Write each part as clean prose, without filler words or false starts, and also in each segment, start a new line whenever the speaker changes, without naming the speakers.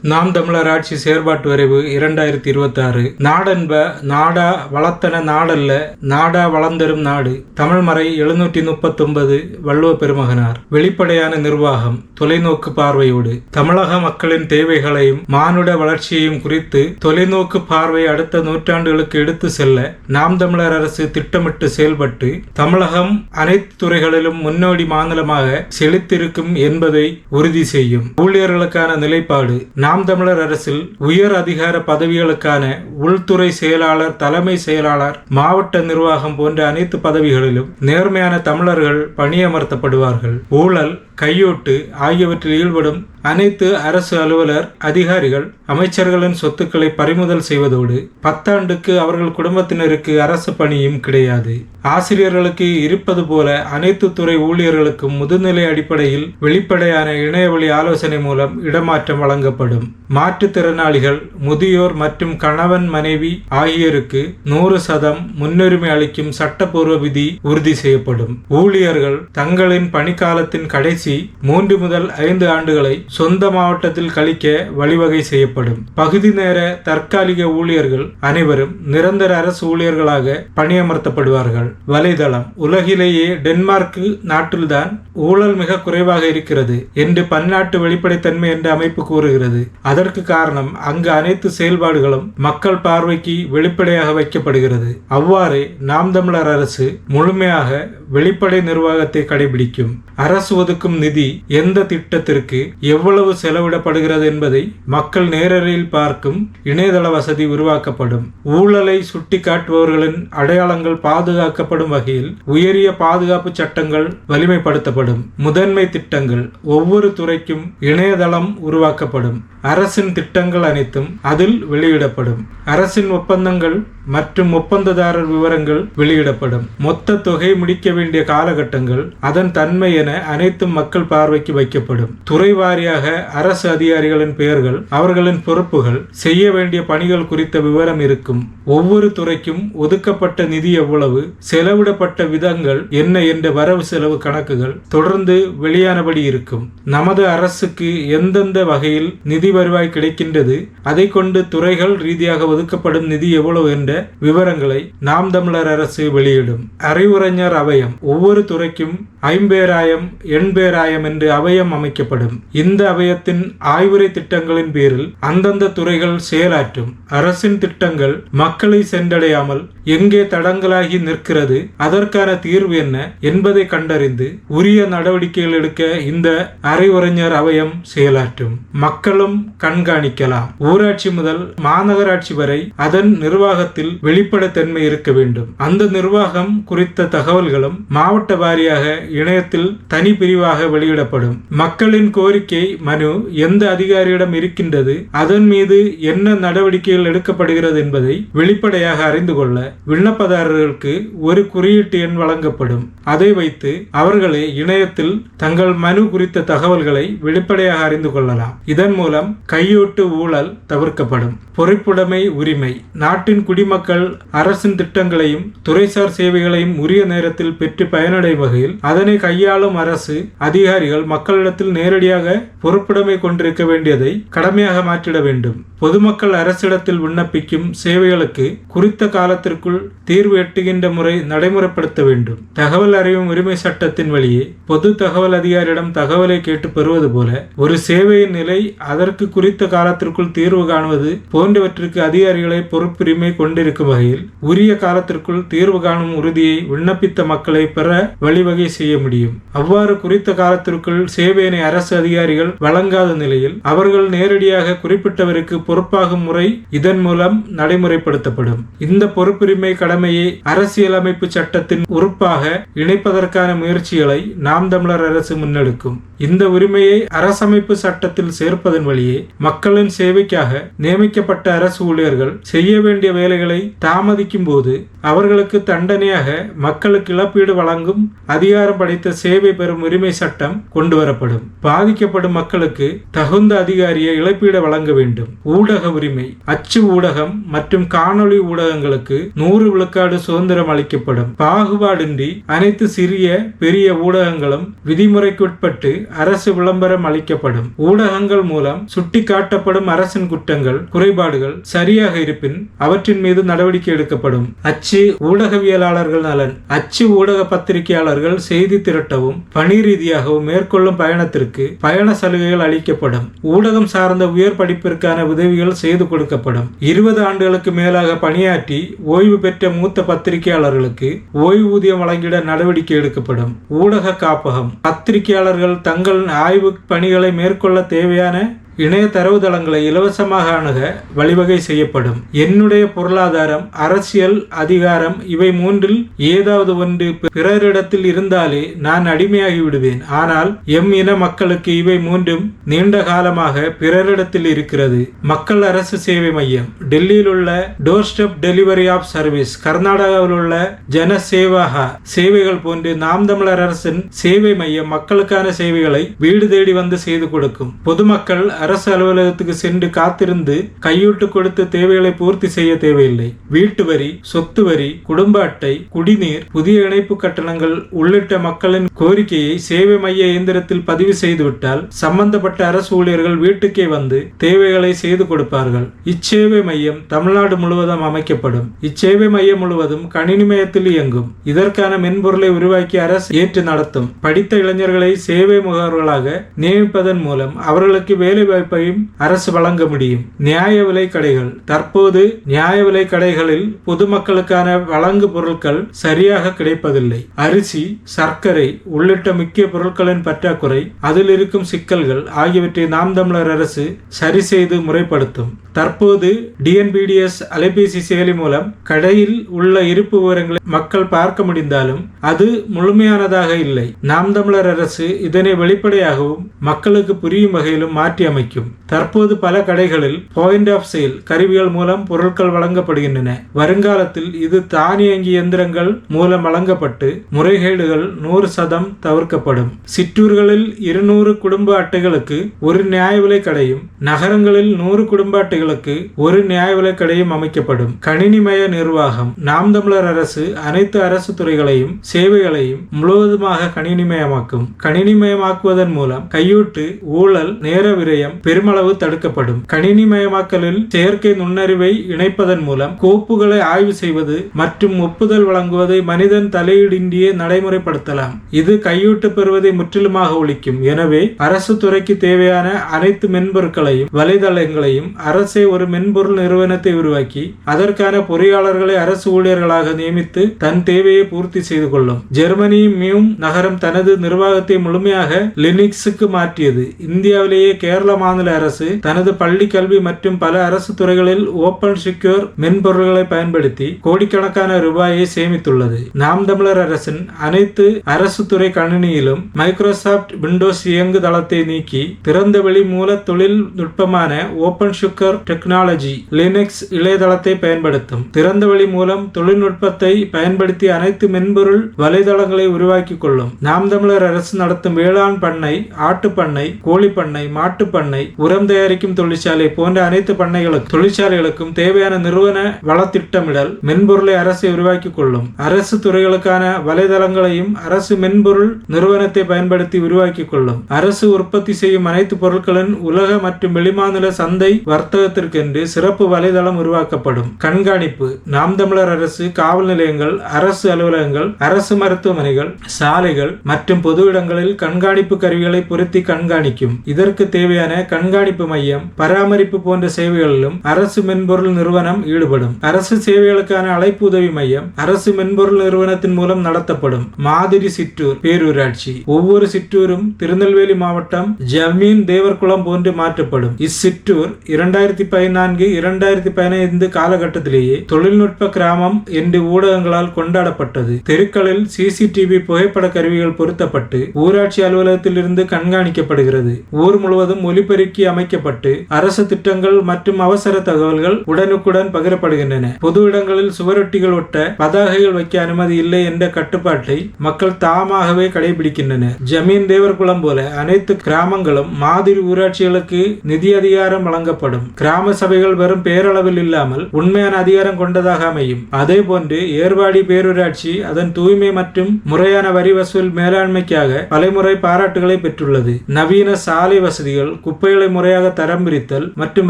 நாம் தமிழர் ஆட்சி செயற்பாட்டு வரைவு 2026. நாடென்ப நாடா வளர்த்தன நாடல்ல, நாடா வளர்ந்தரும் நாடு. தமிழ்மறை 739. வள்ளுவ பெருமகனார். வெளிப்படையான நிர்வாகம், தொலைநோக்கு பார்வையோடு தமிழக மக்களின் தேவைகளையும் மானுட வளர்ச்சியையும் குறித்து தொலைநோக்கு பார்வை அடுத்த நூற்றாண்டுகளுக்கு எடுத்து செல்ல நாம் தமிழர் அரசு திட்டமிட்டு செயல்பட்டு தமிழகம் அனைத்து துறைகளிலும் முன்னோடி மாநிலமாக செழித்திருக்கும் என்பதை உறுதி செய்யும். ஊழியர்களுக்கான நிலைப்பாடு. நாம் தமிழர் அரசில் உயர் அதிகார பதவிகளுக்கான உள்துறை செயலாளர், தலைமை செயலாளர், மாவட்ட நிர்வாகம் போன்ற அனைத்து பதவிகளிலும் நேர்மையான தமிழர்கள் பணியமர்த்தப்படுவார்கள். ஊழல், கையூட்டு ஆகியவற்றில் ஈடுபடும் அனைத்து அரசு அலுவலர், அதிகாரிகள், அமைச்சர்களின் சொத்துக்களை பறிமுதல் செய்வதோடு 10 ஆண்டுக்கு அவர்கள் குடும்பத்தினருக்கு அரசு பணியும் கிடையாது. ஆசிரியர்களுக்கு இருப்பது போல அனைத்து துறை ஊழியர்களுக்கும் முதுநிலை அடிப்படையில் வெளிப்படையான இணையவழி ஆலோசனை மூலம் இடமாற்றம் வழங்கப்படும். மாற்றுத்திறனாளிகள், முதியோர் மற்றும் கணவன் மனைவி ஆகியோருக்கு 100% முன்னுரிமை அளிக்கும் சட்டப்பூர்வ விதி உறுதி செய்யப்படும். ஊழியர்கள் தங்களின் பணிக்காலத்தின் கடைசி 3 முதல் 5 ஆண்டுகளை சொந்த மாவட்டத்தில் கழிக்க வழிவகை செய்யப்படும். பகுதி நேர தற்காலிக ஊழியர்கள் அனைவரும் நிரந்தர அரசு ஊழியர்களாக பணியமர்த்தப்படுவார்கள். வலைதளம். உலகிலேயே டென்மார்க் நாட்டில்தான் ஊழல் மிக குறைவாக இருக்கிறது என்று பன்னாட்டு வெளிப்படைத்தன்மை என்ற அமைப்பு கூறுகிறது. அதற்கு காரணம் அங்கு அனைத்து செயல்பாடுகளும் மக்கள் பார்வைக்கு வெளிப்படையாக வைக்கப்படுகிறது. அவ்வாறே நாம் தமிழர் அரசு முழுமையாக வெளிப்படை நிர்வாகத்தை கடைபிடிக்கும். அரசு ஒதுக்கும் நிதி எந்த திட்டத்திற்கு எவ்வளவு செலவிடப்படுகிறது என்பதை மக்கள் நேரடியில் பார்க்கும் இணையதள வசதி உருவாக்கப்படும். ஊழலை சுட்டிக்காட்டுபவர்களின் அடையாளங்கள் பாதுகாக்கப்படும் வகையில் உயரிய பாதுகாப்பு சட்டங்கள் வலிமைப்படுத்தப்படும். முதன்மை திட்டங்கள். ஒவ்வொரு துறைக்கும் இணையதளம் உருவாக்கப்படும். அரசின் திட்டங்கள் அனைத்தும் அதில் வெளியிடப்படும். அரசின் ஒப்பந்தங்கள் மற்றும் ஒப்பந்ததாரர் விவரங்கள் வெளியிடப்படும். மொத்த தொகை முடிக்க வேண்டிய காலகட்டங்கள், அதன் தன்மை என அனைத்தும் மக்கள் பார்வைக்கு வைக்கப்படும். துறை வாரியாக அரசு அதிகாரிகளின் பெயர்கள், அவர்களின் பொறுப்புகள், செய்ய வேண்டிய பணிகள் குறித்த விவரம் இருக்கும். ஒவ்வொரு துறைக்கும் ஒதுக்கப்பட்ட நிதி எவ்வளவு, செலவிடப்பட்ட விதங்கள் என்ன என்ற வரவு செலவு கணக்குகள் தொடர்ந்து வெளியானபடி இருக்கும். நமது அரசுக்கு எந்தெந்த வகையில் நிதி வருவாய் கிடைக்கின்றது, அதை கொண்டு துறைகள் ரீதியாக ஒதுக்கப்படும் நிதி எவ்வளவு என்ற விவரங்களை நாம் தமிழர் அரசு வெளியிடும். அறிவுரைஞர் அவயம். ஒவ்வொரு துறைக்கும் 50,000 80,000 என்று அவயம் அமைக்கப்படும். இந்த அவயத்தின் ஆய்வுரை திட்டங்களின் பேரில் அந்தந்த துறைகள் செயலாற்றும். அரசின் திட்டங்கள் மக்களை சென்றடையாமல் எங்கே தடங்களாகி நிற்கிறது, அதற்கான தீர்வு என்ன என்பதை கண்டறிந்து உரிய நடவடிக்கைகள் எடுக்க இந்த அறிவுரைஞர் அவயம் செயலாற்றும். மக்களும் கண்காணிக்கலாம். ஊராட்சி முதல் மாநகராட்சி வரை அதன் நிர்வாகத்தில் வெளிப்படைத்தன்மை இருக்க வேண்டும். அந்த நிர்வாகம் குறித்த தகவல்களும் மாவட்ட வாரியாக இணையத்தில் தனி பிரிவாக வெளியிடப்படும். மக்களின் கோரிக்கை மனு எந்த அதிகாரியிடம் இருக்கின்றது, அதன் மீது என்ன நடவடிக்கைகள் எடுக்கப்படுகிறது என்பதை வெளிப்படையாக அறிந்து கொள்ள விண்ணப்பதாரர்களுக்கு ஒரு குறியீட்டு எண் வழங்கப்படும். அதை வைத்து அவர்களே இணையத்தில் தங்கள் மனு குறித்த தகவல்களை வெளிப்படையாக அறிந்து கொள்ளலாம். இதன் மூலம் கையூட்டு ஊழல் தவிர்க்கப்படும். பொறுப்புடைமை உரிமை. நாட்டின் குடிமக்கள் அரசின் திட்டங்களையும் துறைசார் சேவைகளையும் உரிய நேரத்தில் பெற்று பயனடையும் வகையில் அதனை கையாளும் அரசு அதிகாரிகள் மக்களிடத்தில் நேரடியாக பொறுப்புடைமை கொண்டிருக்க வேண்டியதை கடமையாக மாற்றிட வேண்டும். பொதுமக்கள் அரசிடத்தில் விண்ணப்பிக்கும் சேவைகளுக்கு குறித்த காலத்திற்குள் தீர்வு எட்டுகின்ற முறை நடைமுறைப்படுத்த வேண்டும். தகவல் அறியும் உரிமை சட்டத்தின் வழியே பொது தகவல் அதிகாரியிடம் தகவலை கேட்டு பெறுவது போல ஒரு சேவையின் நிலை, அதற்கு குறித்த காலத்திற்குள் தீர்வு காணுவது போன்றவற்றிற்கு அதிகாரிகளை பொறுப்புரிமை கொண்டிருக்கும் வகையில் உரிய காலத்திற்குள் தீர்வு காணும் உறுதியை விண்ணப்பித்த மக்களை பெற வழிவகை செய்ய முடியும். அவ்வாறு குறித்த காலத்திற்குள் சேவையினை அரசு அதிகாரிகள் வழங்காத நிலையில் அவர்கள் நேரடியாக குறிப்பிட்டவருக்கு பொறுப்பாகும் முறை இதன் மூலம் நடைமுறைப்படுத்தப்படும். இந்த பொறுப்புரிமை கடமையை அரசியலமைப்பு சட்டத்தின் உறுப்பாக இணைப்பதற்கான முயற்சிகளை நாம் தமிழர் அரசு முன்னெடுக்கும். இந்த உரிமையை அரசமைப்பு சட்டத்தில் சேர்ப்பதன் வழியே மக்களின் சேவைக்காக நியமிக்கப்பட்ட அரசு ஊழியர்கள் செய்ய வேண்டிய வேலைகளை தாமதிக்கும் போது அவர்களுக்கு தண்டனையாக மக்களுக்கு இழப்பீடு வழங்கும் அதிகாரம் அதிகாரம் படைத்த சேவை பெறும் உரிமை சட்டம் கொண்டு வரப்படும். பாதிக்கப்படும் மக்களுக்கு தகுந்த அதிகாரியை இழப்பீடு வழங்க வேண்டும். ஊடக உரிமை. அச்சு ஊடகம் மற்றும் காணொளி ஊடகங்களுக்கு 100 விழுக்காடு சுதந்திரம் அளிக்கப்படும். பாகுபாடின்றி அனைத்து சிறிய பெரிய ஊடகங்களும் விதிமுறைக்குட்பட்டு அரசு விளம்பரம் அளிக்கப்படும். ஊடகங்கள் மூலம் சுட்டிக்காட்டப்படும் அரசின் குற்றங்கள் குறைபாடுகள் சரியாக இருப்பின் அவற்றின் மீது நடவடிக்கை எடுக்கப்படும். அச்சு ஊடகவியலாளர்கள் நலன். அச்சு ஊடக பத்திரிகையாளர்கள் செய்தி திரட்டவும் பணி ரீதியாகவும் மேற்கொள்ளும் பயணத்திற்கு பயண சலுகைகள் அளிக்கப்படும். ஊடகம் சார்ந்த உயர் படிப்பிற்கான உதவிகள் செய்து கொடுக்கப்படும். 20 ஆண்டுகளுக்கு மேலாக பணியாற்றி ஓய்வு பெற்ற மூத்த பத்திரிகையாளர்களுக்கு ஓய்வூதியம் வழங்கிட நடவடிக்கை எடுக்கப்படும். ஊடக காப்பகம். பத்திரிகையாளர்கள் தங்கள் ஆய்வு பணிகளை மேற்கொள்ள தேவையான இணைய தரவுதளங்களை இலவசமாக அணுக வழிவகை செய்யப்படும். என்னுடைய பொருளாதாரம், அரசியல் அதிகாரம் இவை மூன்றில் ஏதாவது ஒன்று பிறரிடத்தில் இருந்தாலே நான் அடிமையாகி விடுவேன். ஆனால் எம் இன மக்களுக்கு இவை மூன்றும் நீண்ட காலமாக பிறரிடத்தில் இருக்கிறது. மக்கள் அரசு சேவை மையம். டெல்லியில் உள்ள door step delivery of service, கர்நாடகாவில் உள்ள ஜன சேவாகா சேவைகள் போன்று நாம் தமிழர் அரசின் சேவை மையம் மக்களுக்கான சேவைகளை வீடு தேடி வந்து செய்து கொடுக்கும். பொதுமக்கள் அரசு அலுவலகத்துக்கு சென்று காத்திருந்து கையூட்டு கொடுத்து தேவைகளை பூர்த்தி செய்ய தேவையில்லை. வீட்டு வரி, சொத்து வரி, குடும்ப அட்டை, குடிநீர், புதிய இணைப்பு கட்டணங்கள் உள்ளிட்ட மக்களின் கோரிக்கையை சேவை மைய இயந்திரத்தில் பதிவு செய்துவிட்டால் சம்பந்தப்பட்ட அரசு ஊழியர்கள் வீட்டுக்கே வந்து தேவைகளை செய்து கொடுப்பார்கள். இச்சேவை மையம் தமிழ்நாடு முழுவதும் அமைக்கப்படும். இச்சேவை மையம் முழுவதும் கணினி மையத்தில் இயங்கும். இதற்கான மென்பொருளை உருவாக்கி அரசு ஏற்று நடத்தும். படித்த இளைஞர்களை சேவை முகவர்களாக நியமிப்பதன் மூலம் அவர்களுக்கு வேலை வாய்ப்பையும் அரசு வழங்க முடியும். நியாய விலை கடைகள். தற்போது நியாய விலை கடைகளில் பொதுமக்களுக்கான வழங்கு பொருட்கள் சரியாக கிடைப்பதில்லை. அரிசி, சர்க்கரை உள்ளிட்ட முக்கிய பொருட்களின் பற்றாக்குறை, அதில் இருக்கும் சிக்கல்கள் ஆகியவற்றை நாம் தமிழர் அரசு சரி செய்து முறைப்படுத்தும். தற்போது DNPDS அலைபேசி செயலி மூலம் கடையில் உள்ள இருப்பு விவரங்களை மக்கள் பார்க்க முடிந்தாலும் அது முழுமையானதாக இல்லை. நாம் தமிழர் அரசு இதனை வெளிப்படையாகவும் மக்களுக்கு புரியும் வகையிலும் மாற்றி அமைக்கும். தற்போது பல கடைகளில் பாயிண்ட் ஆஃப் சேல் கருவிகள் மூலம் பொருட்கள் வழங்கப்படுகின்றன. வருங்காலத்தில் இது தானியங்கி இயந்திரங்கள் மூலம் வழங்கப்பட்டு முறைகேடுகள் 100% தவிர்க்கப்படும். சிற்றூர்களில் 200 குடும்ப அட்டைகளுக்கு ஒரு நியாய விலை கடையும், நகரங்களில் 100 குடும்ப அட்டைகளுக்கு ஒரு நியாய விலை கடையும் அமைக்கப்படும். கணினிமய நிர்வாகம். நாம் தமிழர் அரசு அனைத்து அரசு துறைகளையும் சேவைகளையும் முழுவதுமாக கணினிமயமாக்கும். கணினிமயமாக்குவதன் மூலம் கையூட்டு, ஊழல், நேர விரயம் பெருமளவு தடுக்கப்படும். கணினிமயமாக்கலில் செயற்கை நுண்ணறிவை இணைப்பதன் மூலம் கோப்புகளை ஆய்வு செய்வது மற்றும் ஒப்புதல் வழங்குவதை மனிதன் தலையீடின்றியே நடைமுறைப்படுத்தலாம். இது கையூட்டு பெறுவதை முற்றிலுமாக ஒழிக்கும். எனவே அரசு துறைக்கு தேவையான அனைத்து மென்பொருட்களையும் வலைதளங்களையும் அரசே ஒரு மென்பொருள் நிறுவனத்தை உருவாக்கி அதற்கான பொறியாளர்களை அரசு ஊழியர்களாக நியமித்து தன் தேவையை பூர்த்தி செய்து கொள்ளும். ஜெர்மனி மியூம் நகரம் தனது நிர்வாகத்தை முழுமையாக லினக்ஸுக்கு மாற்றியது. இந்தியாவிலேயே கேரள மாநில அரசு தனது பள்ளி கல்வி மற்றும் பல அரசு துறைகளில் ஓபன் செக்யூர் மென்பொருள்களை பயன்படுத்தி கோடிக்கணக்கான ரூபாயை சேமித்துள்ளது. நாம் தமிழர் அரசின் அனைத்து அரசு துறை கணினியிலும் மைக்ரோசாப்ட் விண்டோஸ் இயங்கு தளத்தை நீக்கி திறந்தவெளி மூல தொழில்நுட்பமான ஓபன் செக்யூர் டெக்னாலஜி லினக்ஸ் இணையதளத்தை பயன்படுத்தும். திறந்தவெளி மூலம் தொழில்நுட்பத்தை பயன்படுத்தி அனைத்து மென்பொருள் வலைதளங்களை உருவாக்கி கொள்ளும். நாம் தமிழர் அரசு நடத்தும் வேளாண் பண்ணை, ஆட்டு பண்ணை, கோழி பண்ணை, மாட்டு பண்ணை, உரம் தயாரிக்கும் தொழிற்சாலை போன்ற அனைத்து பண்ணைகளுக்கும் தொழிற்சாலைகளுக்கும் தேவையான நிறுவன வள திட்டமிடல் மென்பொருளை அரசு உருவாக்கி கொள்ளும். அரசு துறைகளுக்கான வலைதளங்களையும் அரசு மென்பொருள் நிறுவனத்தை பயன்படுத்தி உருவாக்கி கொள்ளும். அரசு உற்பத்தி செய்யும் அனைத்து பொருட்களின் உலக மற்றும் வெளிமாநில சந்தை வர்த்தகத்திற்கென்று சிறப்பு வலைதளம் உருவாக்கப்படும். கண்காணிப்பு. நாம் தமிழர் அரசு காவல் நிலையங்கள், அரசு அலுவலகங்கள், அரசு மருத்துவமனைகள், சாலைகள் மற்றும் பொது இடங்களில் கண்காணிப்பு கருவிகளை பொருத்தி கண்காணிக்கும். இதற்கு தேவையான கண்காணிப்பு மையம், பராமரிப்பு போன்ற சேவைகளிலும் அரசு மென்பொருள் நிறுவனம் ஈடுபடும். அரசு சேவைகளுக்கான அழைப்பு உதவி மையம் அரசு மென்பொருள் நிறுவனத்தின் மூலம் நடத்தப்படும். மாதிரி சிற்றூர் பேரூராட்சி. ஒவ்வொரு சிற்றூரும் திருநெல்வேலி மாவட்டம் ஜமீன் தேவர்குளம் போன்று மாற்றப்படும். இச்சிற்றூர் 2014-2015 காலகட்டத்திலேயே தொழில்நுட்ப கிராமம் என்று ஊடகங்களால் கொண்டாடப்பட்டது. தெருக்களில் CCTV புகைப்பட கருவிகள் பொருத்தப்பட்டு ஊராட்சி அலுவலகத்தில் இருந்து கண்காணிக்கப்படுகிறது. ஊர் முழுவதும் ஒலிப்பதிவு ஒலிபெருக்கி அமைக்கப்பட்டு அரசு திட்டங்கள் மற்றும் அவசர தகவல்கள் உடனுக்குடன் பகிரப்படுகின்றன. பொது இடங்களில் சுவரொட்டிகள் ஒட்ட, பதாகைகள் வைக்க அனுமதி இல்லை என்ற கட்டுப்பாட்டை மக்கள் தாமாகவே கடைபிடிக்கின்றனர். ஜமீன் தேவர் குளம் போல அனைத்து கிராமங்களும் மாதிரி ஊராட்சிகளுக்கு நிதி அதிகாரம் வழங்கப்படும். கிராம சபைகள் வெறும் பேரளவில் இல்லாமல் உண்மையான அதிகாரம் கொண்டதாக அமையும். அதே போன்று ஏர்வாடி பேரூராட்சி அதன் தூய்மை மற்றும் முறையான வரி வசூல் மேலாண்மைக்காக பலமுறை பாராட்டுகளை பெற்றுள்ளது. நவீன சாலை வசதிகள், குப்பைகளை முறையாக தரம் பிரித்தல் மற்றும்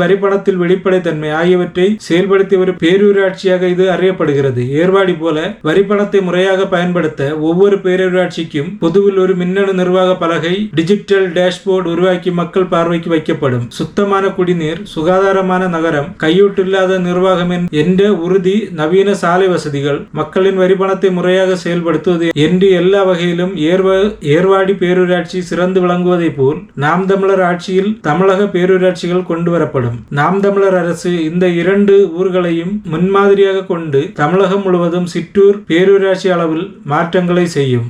வரிப்பணத்தில் வெளிப்படைத்தன்மை ஆகியவற்றை செயல்படுத்திய ஒரு பேரூராட்சியாக இது அறியப்படுகிறது. ஏர்வாடி போல வரிப்பணத்தை முறையாக பயன்படுத்த ஒவ்வொரு பேரூராட்சிக்கும் பொதுவில் ஒரு மின்னணு நிர்வாக பலகை, டிஜிட்டல் டேஷ்போர்டு உருவாக்கி மக்கள் பார்வைக்கு வைக்கப்படும். சுத்தமான குடிநீர், சுகாதாரமான நகரம், கையூட்டில்லாத நிர்வாகம் என்ற உறுதி, நவீன சாலை வசதிகள், மக்களின் வரிப்பணத்தை முறையாக செயல்படுத்துவது என்று எல்லா வகையிலும் ஏர்வாடி பேரூராட்சி சிறந்து விளங்குவதை போல் நாம் தமிழர் ஆட்சியில் தமிழக பேரூராட்சிகள் கொண்டு வரப்படும். நாம் தமிழர் அரசு இந்த 2 ஊர்களையும் முன்மாதிரியாக கொண்டு தமிழகம் முழுவதும் சிற்றூர் பேரூராட்சி அளவில் மாற்றங்களை செய்யும்.